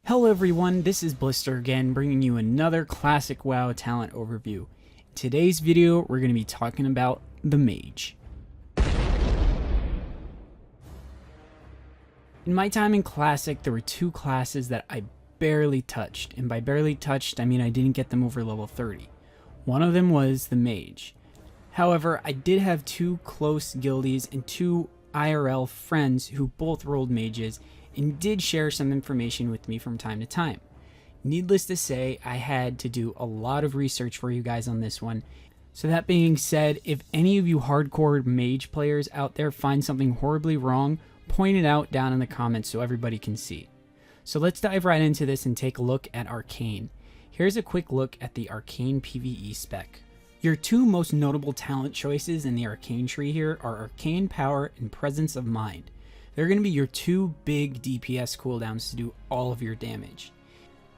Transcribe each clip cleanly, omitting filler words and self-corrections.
Hello everyone, this is Blister again, bringing you another classic WoW talent overview. In today's video, we're going to be talking about the Mage. In my time in Classic, there were two classes that I barely touched, and by barely touched, I mean I didn't get them over level 30. One of them was the Mage. However, I did have two close guildies and two IRL friends who both rolled mages, and did share some information with me from time to time. Needless to say, I had to do a lot of research for you guys on this one. So that being said, if any of you hardcore mage players out there find something horribly wrong, point it out down in the comments so everybody can see. So let's dive right into this and take a look at Arcane. Here's a quick look at the Arcane PvE spec. Your two most notable talent choices in the Arcane Tree here are Arcane Power and Presence of Mind. They're going to be your two big DPS cooldowns to do all of your damage.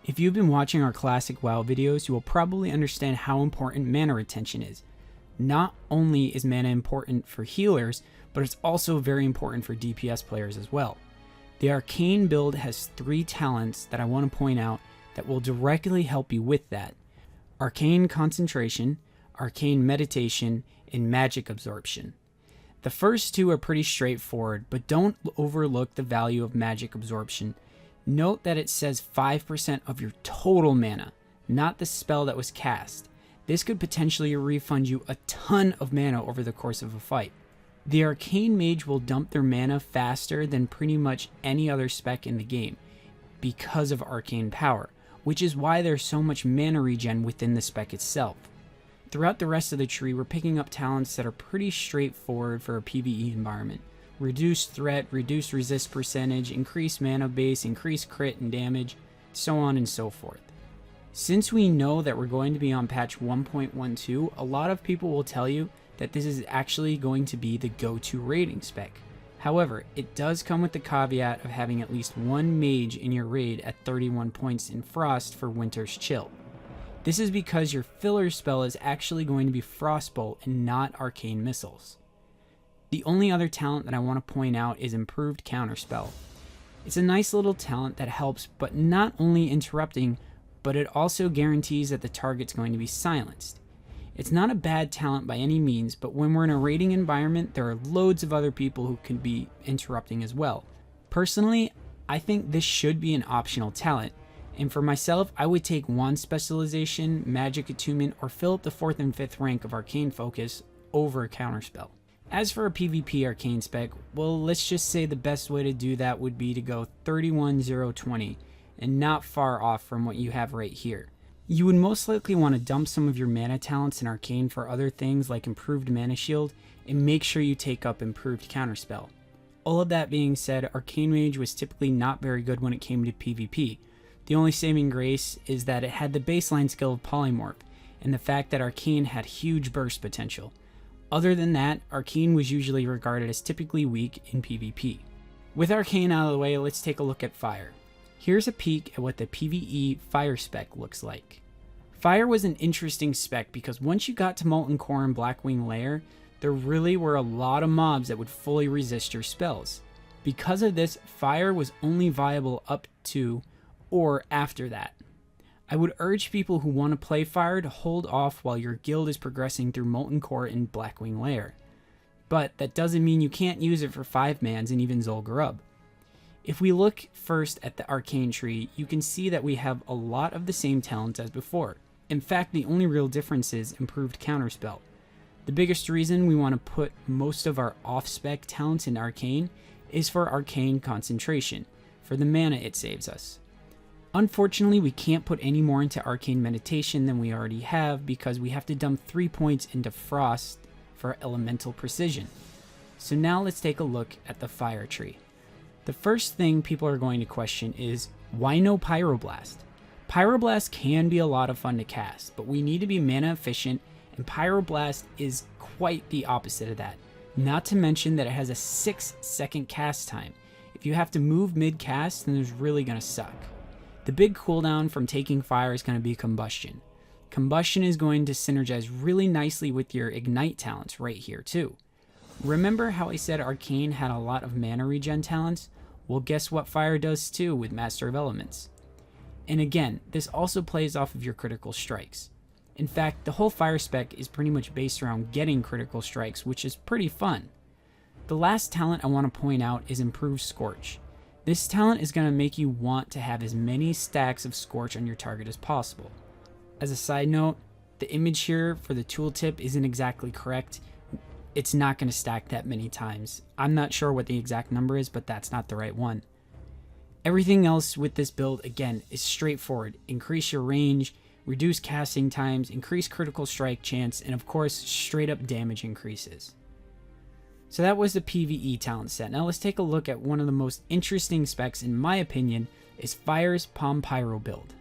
If you've been watching our classic WoW videos, you will probably understand how important mana retention is. Not only is mana important for healers, but it's also very important for DPS players as well. The Arcane build has three talents that I want to point out that will directly help you with that. Arcane Concentration, Arcane Meditation, and Magic Absorption. The first two are pretty straightforward, but don't overlook the value of Magic Absorption. Note that it says 5% of your total mana, not the spell that was cast. This could potentially refund you a ton of mana over the course of a fight. The Arcane Mage will dump their mana faster than pretty much any other spec in the game because of Arcane Power, which is why there's so much mana regen within the spec itself. Throughout the rest of the tree, we're picking up talents that are pretty straightforward for a PvE environment. Reduced threat, reduced resist percentage, increased mana base, increased crit and damage, so on and so forth. Since we know that we're going to be on patch 1.12, a lot of people will tell you that this is actually going to be the go-to raiding spec. However, it does come with the caveat of having at least one mage in your raid at 31 points in Frost for Winter's Chill. This is because your filler spell is actually going to be Frostbolt and not Arcane Missiles. The only other talent that I want to point out is Improved Counterspell. It's a nice little talent that helps, but not only interrupting, but it also guarantees that the target's going to be silenced. It's not a bad talent by any means, but when we're in a raiding environment, there are loads of other people who can be interrupting as well. Personally, I think this should be an optional talent. And for myself, I would take Wand Specialization, Magic Attunement, or fill up the 4th and 5th rank of Arcane Focus over a Counterspell. As for a PvP Arcane spec, well, let's just say the best way to do that would be to go 31-0-20, and not far off from what you have right here. You would most likely want to dump some of your mana talents in Arcane for other things like Improved Mana Shield, and make sure you take up Improved Counterspell. All of that being said, Arcane Mage was typically not very good when it came to PvP. The only saving grace is that it had the baseline skill of Polymorph, and the fact that Arcane had huge burst potential. Other than that, Arcane was usually regarded as typically weak in PvP. With Arcane out of the way, let's take a look at Fire. Here's a peek at what the PvE Fire spec looks like. Fire was an interesting spec because once you got to Molten Core and Blackwing Lair, there really were a lot of mobs that would fully resist your spells. Because of this, Fire was only viable up to or after that. I would urge people who want to play Fire to hold off while your guild is progressing through Molten Core and Blackwing Lair. But that doesn't mean you can't use it for 5-mans and even Zul'Gurub. If we look first at the Arcane Tree, you can see that we have a lot of the same talents as before. In fact, the only real difference is Improved Counterspell. The biggest reason we want to put most of our off-spec talents in Arcane is for Arcane Concentration, for the mana it saves us. Unfortunately, we can't put any more into Arcane Meditation than we already have because we have to dump 3 points into Frost for Elemental Precision. So now let's take a look at the Fire Tree. The first thing people are going to question is, why no Pyroblast? Pyroblast can be a lot of fun to cast, but we need to be mana efficient, and Pyroblast is quite the opposite of that. Not to mention that it has a 6-second cast time. If you have to move mid-cast, then it's really going to suck. The big cooldown from taking fire is going to be Combustion. Combustion is going to synergize really nicely with your Ignite talents right here too. Remember how I said Arcane had a lot of mana regen talents? Well, guess what Fire does too with Master of Elements. And again, this also plays off of your critical strikes. In fact, the whole fire spec is pretty much based around getting critical strikes, which is pretty fun. The last talent I want to point out is improved Scorch. This talent is going to make you want to have as many stacks of Scorch on your target as possible. As a side note, the image here for the tooltip isn't exactly correct. It's not going to stack that many times. I'm not sure what the exact number is, but that's not the right one. Everything else with this build, again, is straightforward. Increase your range, reduce casting times, increase critical strike chance, and of course, straight up damage increases. So that was the PvE talent set. Now let's take a look at one of the most interesting specs, in my opinion, is Fire's Palm Pyro build.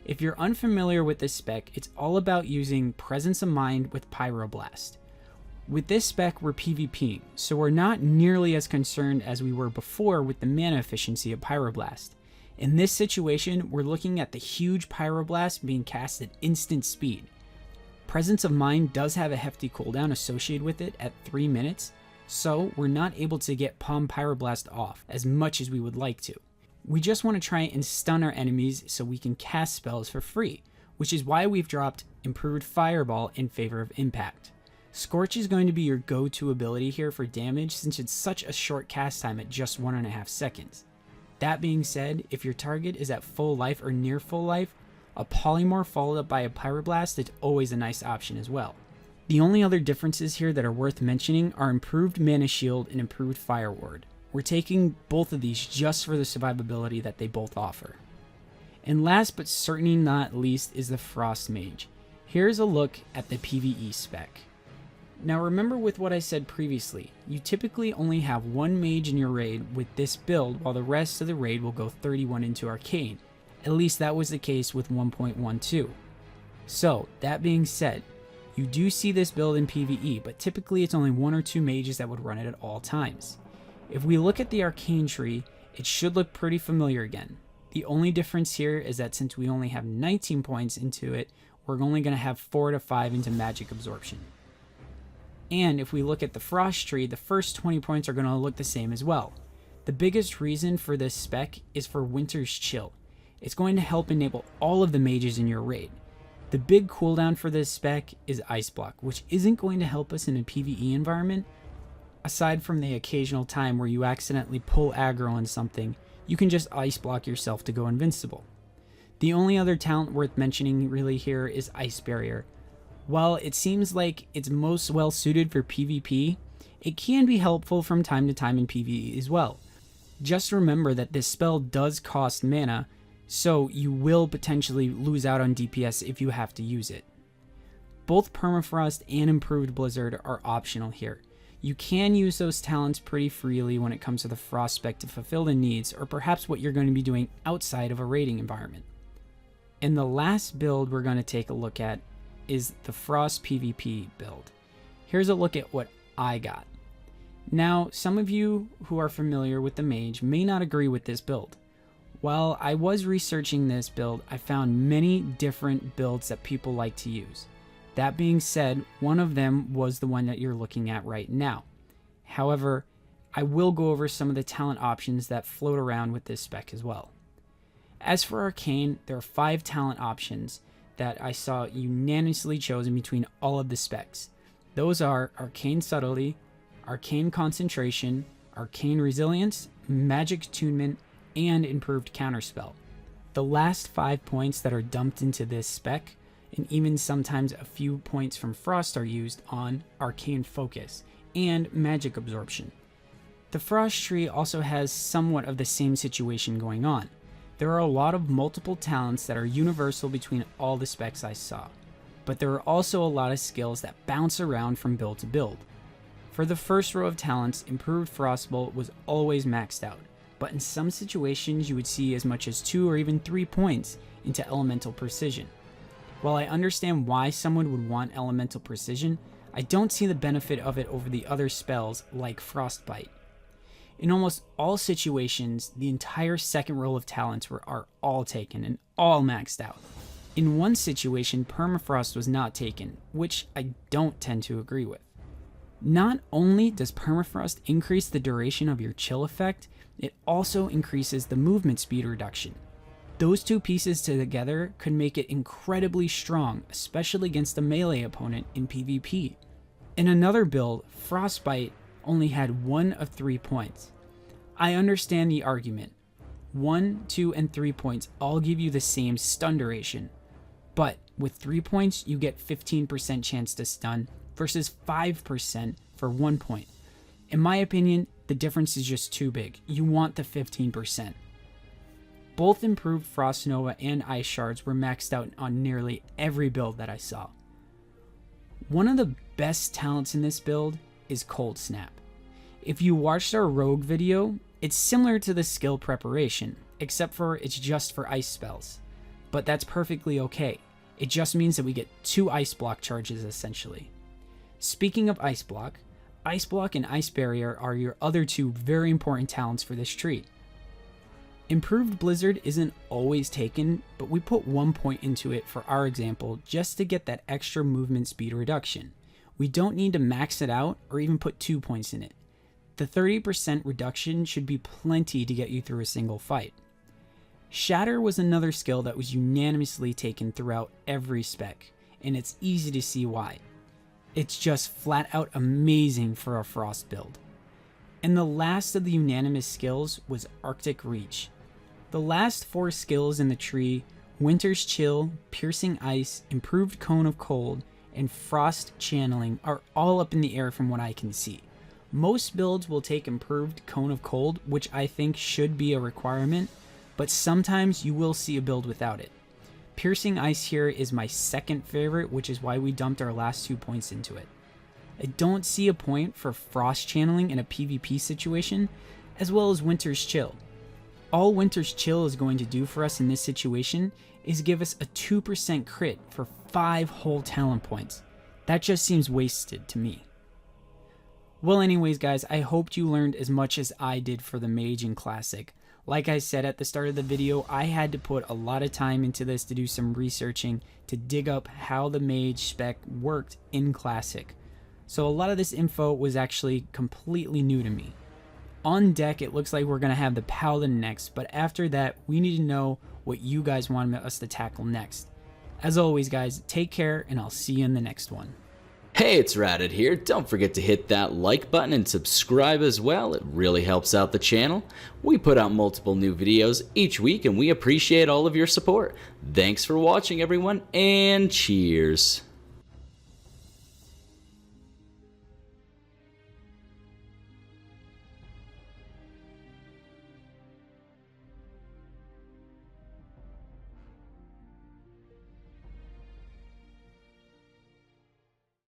If you're unfamiliar with this spec, it's all about using Presence of Mind with Pyroblast. With this spec, we're PvPing, so we're not nearly as concerned as we were before with the mana efficiency of Pyroblast. In this situation, we're looking at the huge Pyroblast being cast at instant speed. Presence of Mind does have a hefty cooldown associated with it at 3 minutes, so we're not able to get Palm Pyroblast off as much as we would like to. We just want to try and stun our enemies so we can cast spells for free, which is why we've dropped Improved Fireball in favor of Impact. Scorch is going to be your go-to ability here for damage since it's such a short cast time at just 1.5 seconds. That being said, if your target is at full life or near full life, a Polymorph followed up by a Pyroblast is always a nice option as well. The only other differences here that are worth mentioning are improved Mana Shield and improved Fire Ward. We're taking both of these just for the survivability that they both offer. And last but certainly not least is the Frost Mage. Here's a look at the PvE spec. Now remember with what I said previously, you typically only have one mage in your raid with this build while the rest of the raid will go 31 into Arcane. At least that was the case with 1.12. So that being said, you do see this build in PvE, but typically it's only 1 or 2 mages that would run it at all times. If we look at the Arcane Tree, it should look pretty familiar again. The only difference here is that since we only have 19 points into it, we're only going to have 4 to 5 into magic absorption. And if we look at the Frost Tree, the first 20 points are going to look the same as well. The biggest reason for this spec is for Winter's Chill. It's going to help enable all of the mages in your raid. The big cooldown for this spec is Ice Block, which isn't going to help us in a PvE environment. Aside from the occasional time where you accidentally pull aggro on something, you can just Ice Block yourself to go invincible. The only other talent worth mentioning really here is Ice Barrier. While it seems like it's most well suited for PvP, it can be helpful from time to time in PvE as well. Just remember that this spell does cost mana, so you will potentially lose out on DPS if you have to use it. Both Permafrost and Improved Blizzard are optional here. You can use those talents pretty freely when it comes to the Frost spec to fulfill the needs or perhaps what you're going to be doing outside of a raiding environment. And the last build we're going to take a look at is the Frost PvP build. Here's a look at what I got. Now, some of you who are familiar with the Mage may not agree with this build. While I was researching this build, I found many different builds that people like to use. That being said, one of them was the one that you're looking at right now. However, I will go over some of the talent options that float around with this spec as well. As for Arcane, there are 5 talent options that I saw unanimously chosen between all of the specs. Those are Arcane Subtlety, Arcane Concentration, Arcane Resilience, Magic Attunement, and Improved Counterspell. The last 5 points that are dumped into this spec, and even sometimes a few points from Frost, are used on Arcane Focus and Magic Absorption. The Frost Tree also has somewhat of the same situation going on. There are a lot of multiple talents that are universal between all the specs I saw, but there are also a lot of skills that bounce around from build to build. For the first row of talents, Improved Frostbolt was always maxed out, but in some situations you would see as much as 2 or even 3 points into Elemental Precision. While I understand why someone would want Elemental Precision, I don't see the benefit of it over the other spells like Frostbite. In almost all situations, the entire second row of talents are all taken and all maxed out. In one situation, Permafrost was not taken, which I don't tend to agree with. Not only does Permafrost increase the duration of your chill effect, it also increases the movement speed reduction. Those two pieces together could make it incredibly strong, especially against a melee opponent in PvP. In another build, Frostbite only had 1 of 3 points. I understand the argument. 1, 2, and 3 points all give you the same stun duration, but with 3 points you get 15% chance to stun versus 5% for 1 point. In my opinion, the difference is just too big. You want the 15%. Both improved Frost Nova and Ice Shards were maxed out on nearly every build that I saw. One of the best talents in this build is Cold Snap. If you watched our Rogue video, it's similar to the skill preparation, except for it's just for ice spells. But that's perfectly okay. It just means that we get 2 ice block charges essentially. Speaking of ice block and Ice Barrier are your other 2 very important talents for this tree. Improved Blizzard isn't always taken, but we put 1 point into it for our example just to get that extra movement speed reduction. We don't need to max it out or even put 2 points in it. The 30% reduction should be plenty to get you through a single fight. Shatter was another skill that was unanimously taken throughout every spec, and it's easy to see why. It's just flat out amazing for a Frost build. And the last of the unanimous skills was Arctic Reach. The last 4 skills in the tree, Winter's Chill, Piercing Ice, Improved Cone of Cold, and Frost Channeling, are all up in the air from what I can see. Most builds will take Improved Cone of Cold, which I think should be a requirement, but sometimes you will see a build without it. Piercing Ice here is my second favorite, which is why we dumped our last 2 points into it. I don't see a point for Frost Channeling in a PvP situation, as well as Winter's Chill. All Winter's Chill is going to do for us in this situation is give us a 2% crit for 5 whole talent points. That just seems wasted to me. Well anyways guys, I hoped you learned as much as I did for the Mage in Classic. Like I said at the start of the video, I had to put a lot of time into this to do some researching to dig up how the Mage spec worked in Classic. So a lot of this info was actually completely new to me. On deck, it looks like we're going to have the Paladin next, but after that, we need to know what you guys want us to tackle next. As always, guys, take care, and I'll see you in the next one. Hey, it's Ratted here. Don't forget to hit that like button and subscribe as well. It really helps out the channel. We put out multiple new videos each week, and we appreciate all of your support. Thanks for watching, everyone, and cheers.